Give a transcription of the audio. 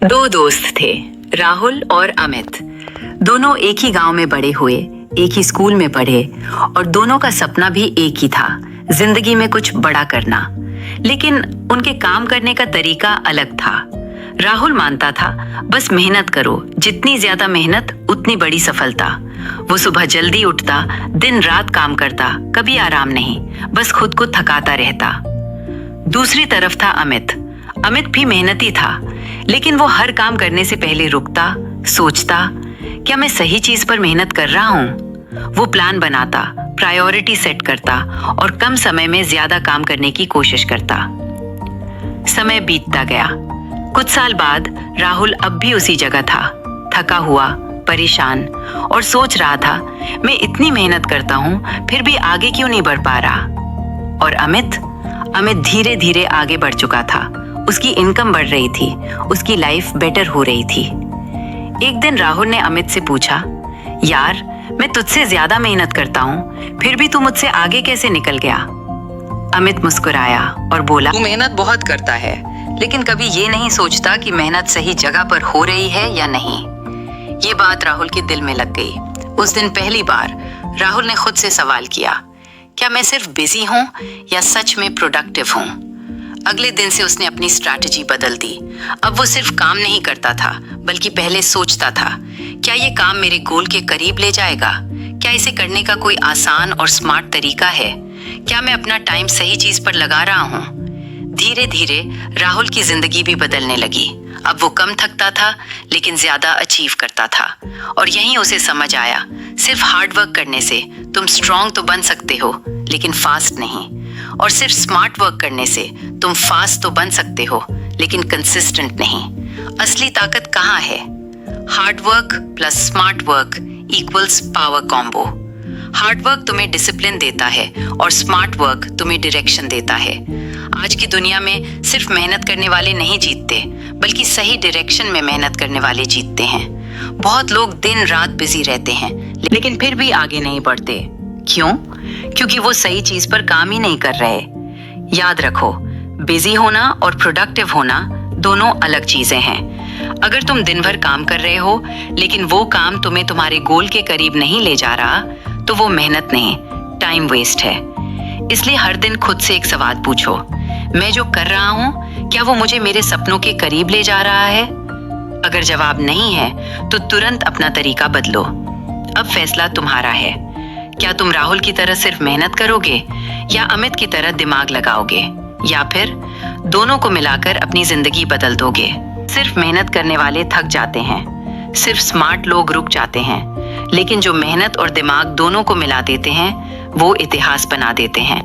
दो दोस्त थे, राहुल और अमित। दोनों एक ही गांव में बड़े हुए, एक ही स्कूल में पढ़े और दोनों का सपना भी एक ही था, जिंदगी में कुछ बड़ा करना। लेकिन उनके काम करने का तरीका अलग था। राहुल मानता था बस मेहनत करो, जितनी ज्यादा मेहनत उतनी बड़ी सफलता। वो सुबह जल्दी उठता, दिन रात काम करता, कभी आराम नहीं, बस खुद को थकाता रहता। दूसरी तरफ था अमित। अमित भी मेहनती था, लेकिन वो हर काम करने से पहले रुकता, सोचता, क्या मैं सही चीज पर मेहनत कर रहा हूँ? वो प्लान बनाता, प्रायोरिटी सेट करता और कम समय में ज्यादा काम करने की कोशिश करता। समय बीतता गया। कुछ साल बाद राहुल अब भी उसी जगह था, थका हुआ, परेशान और सोच रहा था, मैं इतनी मेहनत करता हूँ फिर भी आगे क्यों नहीं बढ़ पा रहा। और अमित धीरे धीरे आगे बढ़ चुका था। उसकी इनकम बढ़ रही थी, उसकी लाइफ बेटर हो रही थी। एक दिन राहुल ने अमित से पूछा, यार मैं तुझसे ज्यादा मेहनत करता हूँ, फिर भी तू मुझसे आगे कैसे निकल गया? अमित मुस्कुराया और बोला, तू मेहनत बहुत करता है, लेकिन कभी ये नहीं सोचता कि मेहनत सही जगह पर हो रही है या नहीं। ये बात राहुल के दिल में लग गई। उस दिन पहली बार राहुल ने खुद से सवाल किया, क्या मैं सिर्फ बिजी हूँ या सच में प्रोडक्टिव हूँ? अगले दिन से उसने अपनी स्ट्रैटेजी बदल दी। अब वो सिर्फ काम नहीं करता था, बल्कि पहले सोचता था, क्या ये काम मेरे गोल के करीब ले जाएगा? क्या इसे करने का कोई आसान और स्मार्ट तरीका है? क्या मैं अपना टाइम सही चीज पर लगा रहा हूँ? धीरे धीरे राहुल की जिंदगी भी बदलने लगी। अब वो कम थकता था, लेकिन ज्यादा अचीव करता था। और यहीं उसे समझ आया, सिर्फ हार्ड वर्क करने से तुम स्ट्रॉन्ग तो बन सकते हो, लेकिन फास्ट नहीं। और सिर्फ स्मार्ट वर्क करने से तुम फास्ट तो बन सकते हो, लेकिन कंसिस्टेंट नहीं। असली ताकत कहाँ है? Hard work plus smart work equals power combo. Hard work तुम्हें डिसिप्लिन देता है और स्मार्ट वर्क तुम्हें डायरेक्शन देता है। आज की दुनिया में सिर्फ मेहनत करने वाले नहीं जीतते, बल्कि सही डायरेक्शन में मेहनत करने वाले जीतते हैं। बहुत लोग दिन रात बिजी रहते हैं, लेकिन फिर भी आगे नहीं बढ़ते। क्यों? क्योंकि वो सही चीज पर काम ही नहीं कर रहे। याद रखो, बिजी होना और प्रोडक्टिव होना दोनों अलग चीजें हैं। अगर तुम दिन भर काम कर रहे हो, लेकिन वो काम तुम्हें तुम्हारे गोल के करीब नहीं ले जा रहा, तो वो मेहनत नहीं, टाइम वेस्ट है। इसलिए हर दिन खुद से एक सवाल पूछो, मैं जो कर रहा हूँ, क्या वो मुझे मेरे सपनों के करीब ले जा रहा है? अगर जवाब नहीं है, तो तुरंत अपना तरीका बदलो। अब फैसला तुम्हारा है। क्या तुम राहुल की तरह सिर्फ मेहनत करोगे या अमित की तरह दिमाग लगाओगे, या फिर दोनों को मिलाकर अपनी जिंदगी बदल दोगे? सिर्फ मेहनत करने वाले थक जाते हैं, सिर्फ स्मार्ट लोग रुक जाते हैं, लेकिन जो मेहनत और दिमाग दोनों को मिला देते हैं, वो इतिहास बना देते हैं।